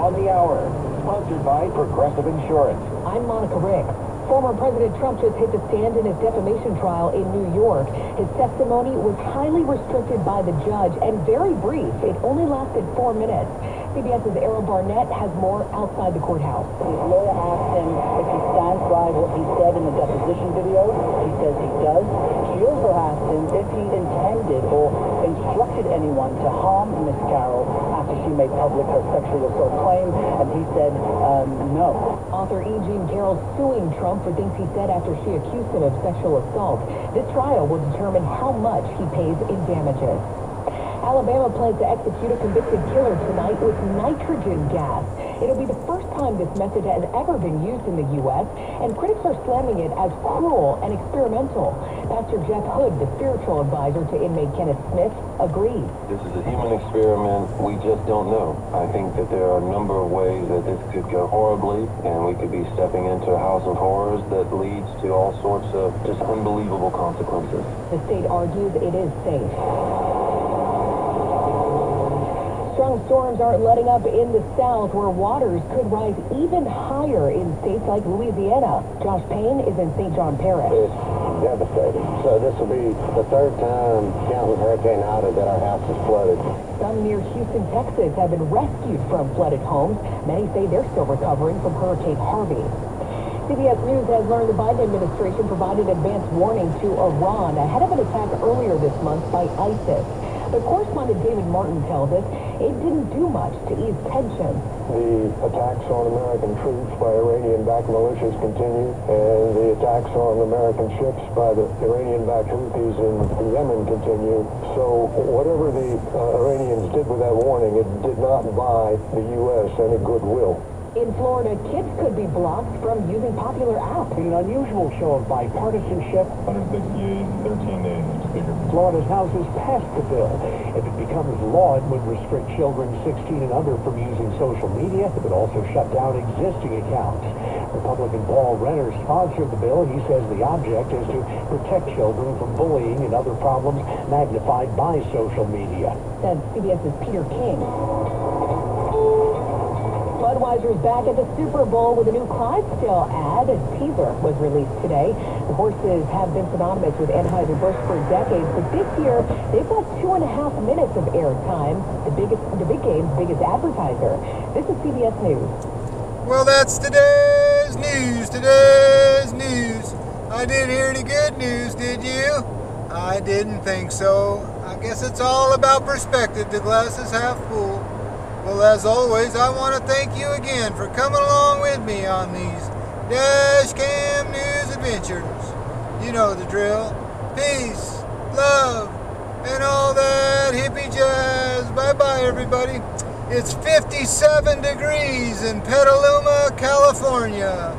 on the Hour, sponsored by Progressive Insurance. I'm Monica Rick. Former President Trump just hit the stand in his defamation trial in New York. His testimony was highly restricted by the judge and very brief. It only lasted 4 minutes. CBS's Errol Barnett has more outside the courthouse. His lawyer asked him if he stands by what he said in the deposition video. He says he does. She also asked him if he intended or instructed anyone to harm Miss Carroll after she made public her sexual assault claim, and he said no. Author E. Jean Carroll suing Trump for things he said after she accused him of sexual assault. This trial will determine how much he pays in damages. Alabama plans to execute a convicted killer tonight with nitrogen gas. It'll be the first time this method has ever been used in the U.S., and critics are slamming it as cruel and experimental. Pastor Jeff Hood, the spiritual advisor to inmate Kenneth Smith, agrees. This is a human experiment. We just don't know. I think that there are a number of ways that this could go horribly, and we could be stepping into a house of horrors that leads to all sorts of just unbelievable consequences. The state argues it is safe. Strong storms aren't letting up in the south, where waters could rise even higher in states like Louisiana. Josh Payne is in St. John Parish. It's devastating. So this will be the third time, counting Hurricane Ida, that our house is flooded. Some near Houston, Texas have been rescued from flooded homes. Many say they're still recovering from Hurricane Harvey. CBS News has learned the Biden administration provided advance warning to Iran ahead of an attack earlier this month by ISIS. But correspondent David Martin tells us it didn't do much to ease tensions. The attacks on American troops by Iranian-backed militias continue, and the attacks on American ships by the Iranian-backed Houthis in Yemen continue. So whatever the Iranians did with that warning, it did not buy the U.S. any goodwill. In Florida, kids could be blocked from using popular apps. In an unusual show of bipartisanship, 160 days and 13 days is bigger. Florida's House has passed the bill. If it becomes law, it would restrict children 16 and under from using social media. It would also shut down existing accounts. Republican Paul Renner sponsored the bill. He says the object is to protect children from bullying and other problems magnified by social media. Said CBS's Peter King. Budweiser's back at the Super Bowl with a new Clydesdale ad. A teaser was released today. The horses have been synonymous with Anheuser-Busch for decades, but this year they've got 2.5 minutes of airtime. The big game's biggest advertiser. This is CBS News. Well, that's today's news. Today's news. I didn't hear any good news, did you? I didn't think so. I guess it's all about perspective. The glass is half full. Well, as always, I want to thank you again for coming along with me on these Dash Cam News adventures. You know the drill. Peace, love, and all that hippie jazz. Bye-bye, everybody. It's 57 degrees in Petaluma, California.